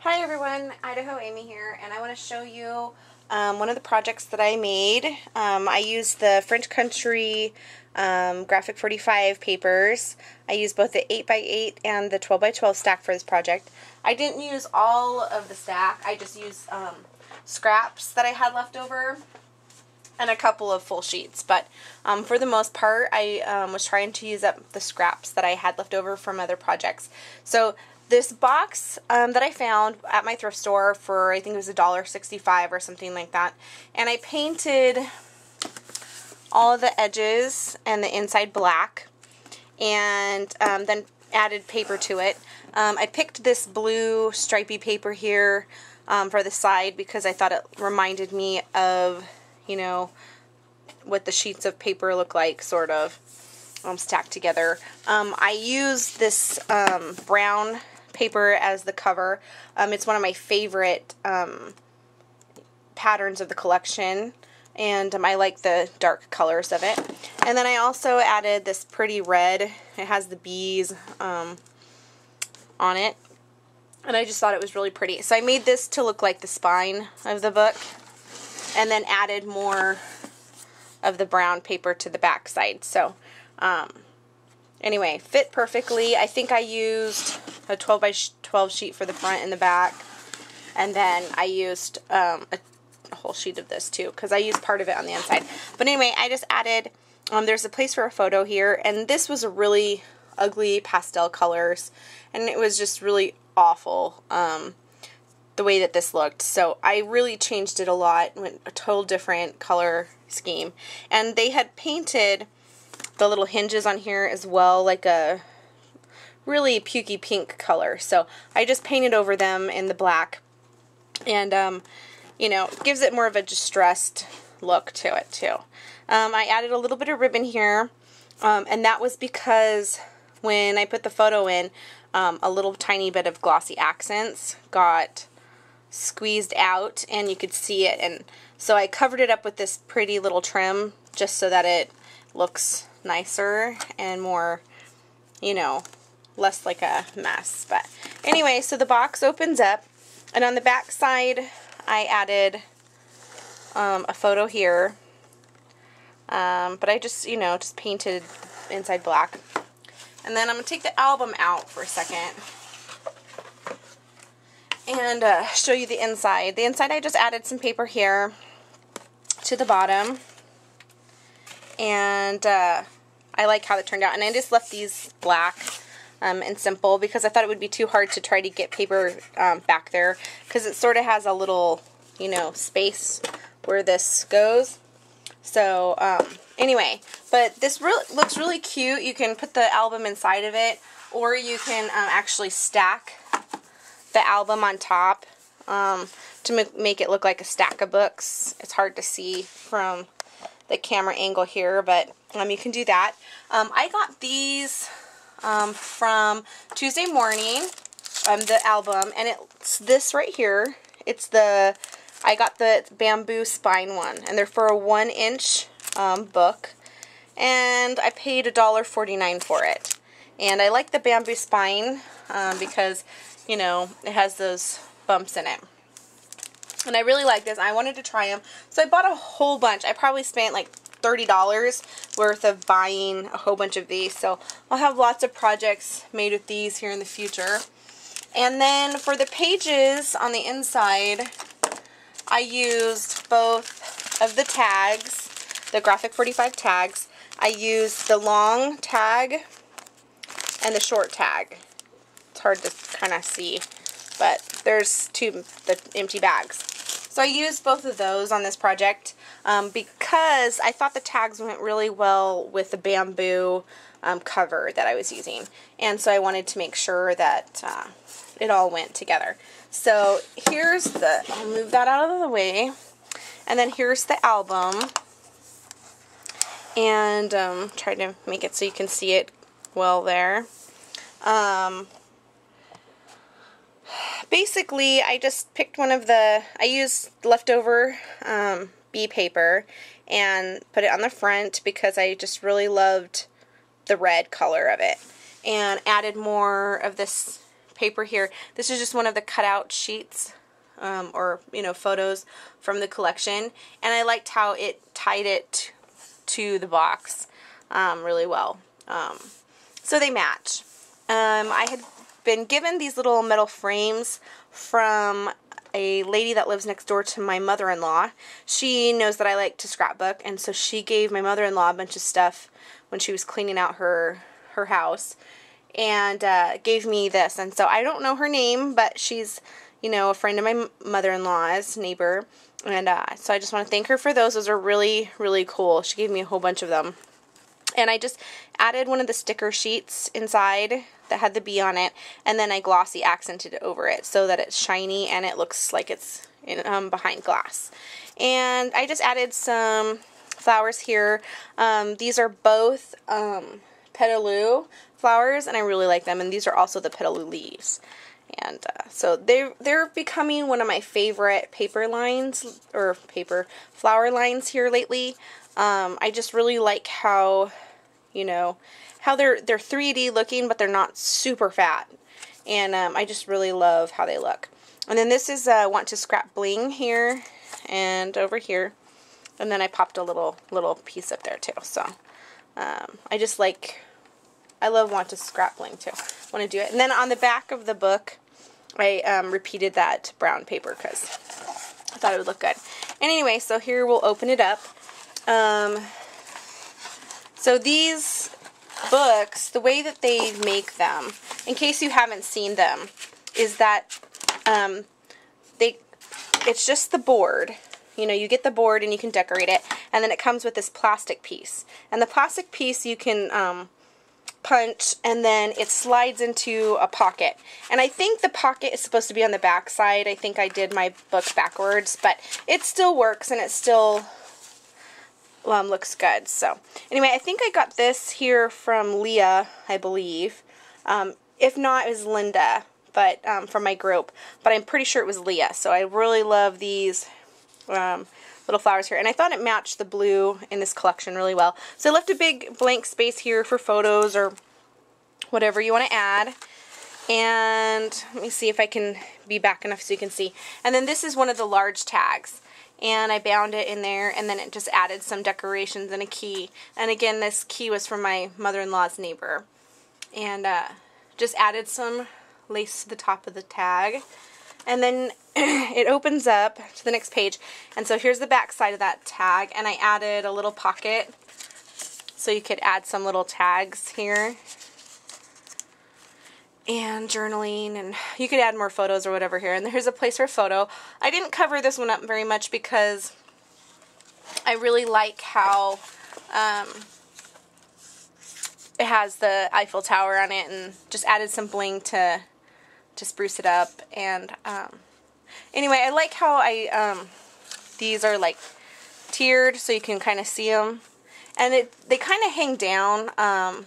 Hi everyone, Idaho Amy here, and I want to show you one of the projects that I made. I used the French Country Graphic 45 papers. I used both the 8x8 and the 12x12 stack for this project. I didn't use all of the stack, I just used scraps that I had left over and a couple of full sheets, but for the most part I was trying to use up the scraps that I had left over from other projects. So this box that I found at my thrift store for, I think it was $1.65 or something like that, and I painted all of the edges and the inside black, and then added paper to it. I picked this blue stripy paper here for the side because I thought it reminded me of, you know, what the sheets of paper look like, sort of stacked together. I used this brown paper as the cover. It's one of my favorite patterns of the collection, and I like the dark colors of it. And then I also added this pretty red. It has the bees on it, and I just thought it was really pretty. So I made this to look like the spine of the book, and then added more of the brown paper to the back side. So anyway, fit perfectly. I think I used a 12x12 sheet for the front and the back, and then I used a whole sheet of this too, because I used part of it on the inside. But anyway, I just added, there's a place for a photo here, and this was a really ugly pastel colors, and it was just really awful the way that this looked. So I really changed it a lot, went a total different color scheme, and they had painted the little hinges on here as well, like a really pukey pink color. So I just painted over them in the black, and you know, gives it more of a distressed look to it too. I added a little bit of ribbon here, and that was because when I put the photo in, a little tiny bit of glossy accents got squeezed out and you could see it, and so I covered it up with this pretty little trim just so that it looks nicer and more, you know, less like a mess. But anyway, so the box opens up, and on the back side I added a photo here, but I just, you know, just painted inside black. And then I'm going to take the album out for a second and show you the inside. The inside, I just added some paper here to the bottom, and I like how it turned out. And I just left these black and simple because I thought it would be too hard to try to get paper back there, because it sort of has a little, you know, space where this goes. So anyway, but this looks really cute. You can put the album inside of it, or you can actually stack the album on top to make it look like a stack of books. It's hard to see from the camera angle here, but you can do that. I got these from Tuesday Morning, the album, and it's this right here. It's I got the bamboo spine one, and they're for a 1-inch book, and I paid $1.49 for it. And I like the bamboo spine because, you know, it has those bumps in it. And I really like this. I wanted to try them, so I bought a whole bunch. I probably spent like $30 worth of buying a whole bunch of these. So I'll have lots of projects made with these here in the future. And then for the pages on the inside, I used both of the tags, the Graphic 45 tags. I used the long tag and the short tag. It's hard to kind of see, but there's the empty bags. So I used both of those on this project because I thought the tags went really well with the bamboo cover that I was using, and so I wanted to make sure that it all went together. So here's I'll move that out of the way, and then here's the album, and try to make it so you can see it well there. Basically, I just picked I used leftover bee paper and put it on the front because I just really loved the red color of it, and added more of this paper here. This is just one of the cutout sheets, or, you know, photos from the collection. And I liked how it tied it to the box really well. So they match. I had been given these little metal frames from a lady that lives next door to my mother-in-law. She knows that I like to scrapbook, and so she gave my mother-in-law a bunch of stuff when she was cleaning out her house, and gave me this. And so I don't know her name, but she's, you know, a friend of my mother-in-law's, neighbor, and so I just want to thank her for those. Those are really, really cool. She gave me a whole bunch of them. And I just added one of the sticker sheets inside that had the bee on it, and then I glossy accented it over it so that it's shiny and it looks like it's in, behind glass. And I just added some flowers here. These are both Petaloo flowers, and I really like them, and these are also the Petaloo leaves. And so they're becoming one of my favorite paper lines, or paper flower lines here lately. I just really like how, you know, how they're 3D looking, but they're not super fat. And I just really love how they look. And then this is Want to Scrap Bling here and over here. And then I popped a little piece up there too. So I love Want to Scrap Bling too. Want to do it. And then on the back of the book, I repeated that brown paper because I thought it would look good. And anyway, so here we'll open it up. So these books, the way that they make them, in case you haven't seen them, is that it's just the board. You know, you get the board and you can decorate it, and then it comes with this plastic piece. And the plastic piece you can punch, and then it slides into a pocket. And I think the pocket is supposed to be on the back side. I think I did my book backwards, but it still works, and it still looks good. So anyway, I think I got this here from Leah, I believe. If not, it was Linda, but from my group. But I'm pretty sure it was Leah. So I really love these little flowers here. And I thought it matched the blue in this collection really well. So I left a big blank space here for photos or whatever you want to add. And let me see if I can be back enough so you can see. And then this is one of the large tags. And I bound it in there, and then it just added some decorations and a key. And again, this key was from my mother-in-law's neighbor. And just added some lace to the top of the tag. And then it opens up to the next page. And so here's the back side of that tag. And I added a little pocket so you could add some little tags here. And journaling, and you could add more photos or whatever here. And here's a place for a photo. I didn't cover this one up very much because I really like how it has the Eiffel Tower on it, and just added some bling to spruce it up. And anyway, I like how these are like tiered so you can kind of see them, and they kind of hang down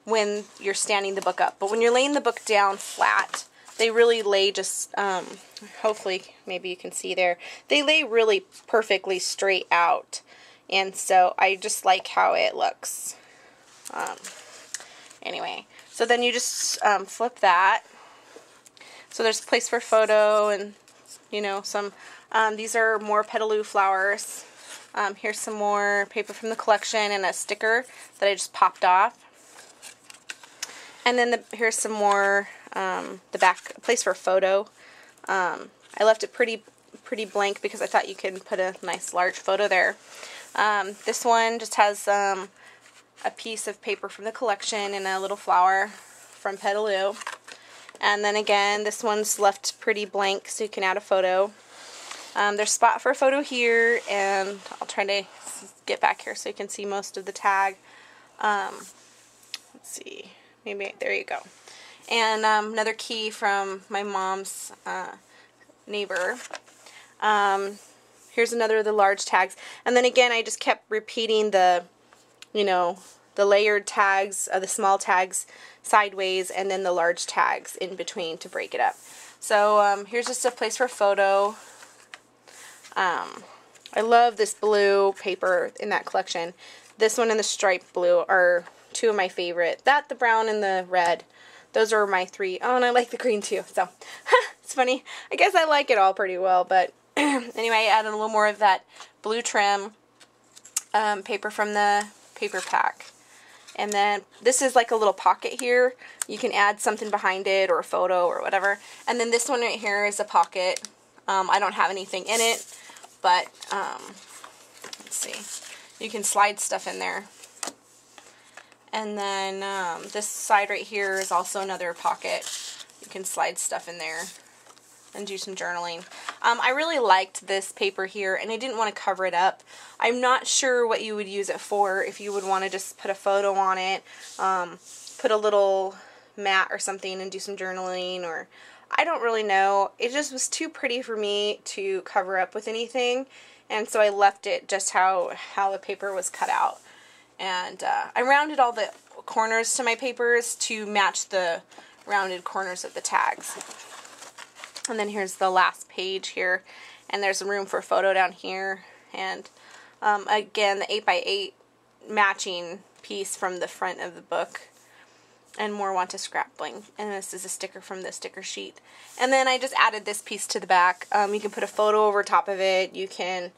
when you're standing the book up. But when you're laying the book down flat, they really lay just, hopefully, maybe you can see there, they lay really perfectly straight out. And so I just like how it looks. Anyway, so then you just flip that. So there's a place for photo, and, you know, some, these are more Petaloo flowers. Here's some more paper from the collection and a sticker that I just popped off. And then here's some more, the back, place for a photo. I left it pretty blank because I thought you could put a nice large photo there. This one just has a piece of paper from the collection and a little flower from Petaloo. And then again, this one's left pretty blank so you can add a photo. There's a spot for a photo here, and I'll try to get back here so you can see most of the tag. Let's see. Maybe, there you go. And another key from my mom's neighbor. Here's another of the large tags. And then again, I just kept repeating the, you know, the layered tags, the small tags sideways, and then the large tags in between to break it up. So here's just a place for a photo. I love this blue paper in that collection. This one and the striped blue are two of my favorite. The brown and the red. those are my 3. Oh, and I like the green too, so it's funny. I guess I like it all pretty well, but anyway, I added a little more of that blue trim paper from the paper pack. And then this is like a little pocket here. You can add something behind it or a photo or whatever. And then this one right here is a pocket. I don't have anything in it, but let's see. You can slide stuff in there. And then this side right here is also another pocket. You can slide stuff in there and do some journaling. I really liked this paper here, and I didn't want to cover it up. I'm not sure what you would use it for, if you would want to just put a photo on it, put a little mat or something and do some journaling, or I don't really know. It just was too pretty for me to cover up with anything, and so I left it just how the paper was cut out. And I rounded all the corners to my papers to match the rounded corners of the tags. And then here's the last page here, and there's room for a photo down here. And again, the 8x8 matching piece from the front of the book. And more want to scrap bling. And this is a sticker from the sticker sheet. And then I just added this piece to the back. You can put a photo over top of it. You can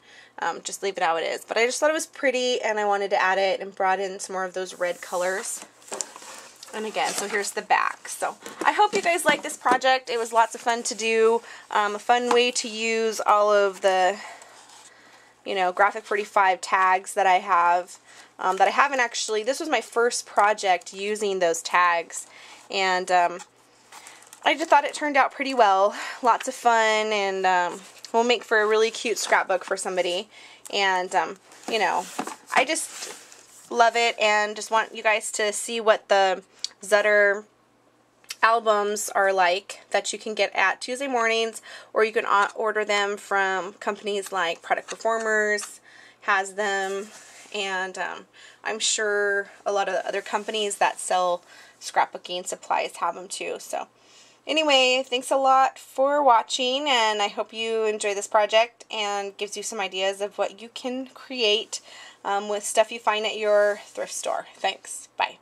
just leave it how it is. But I just thought it was pretty, and I wanted to add it and brought in some more of those red colors. And again, so here's the back. So I hope you guys like this project. It was lots of fun to do. A fun way to use all of the, you know, Graphic 45 tags that I have. That I haven't actually, this was my first project using those tags, and I just thought it turned out pretty well. Lots of fun, and will make for a really cute scrapbook for somebody. And you know, I just love it, and just want you guys to see what the Zutter albums are like that you can get at Tuesday mornings, or you can order them from companies like Product Performers has them. And I'm sure a lot of the other companies that sell scrapbooking supplies have them too. So anyway, thanks a lot for watching, and I hope you enjoy this project and gives you some ideas of what you can create with stuff you find at your thrift store. Thanks. Bye.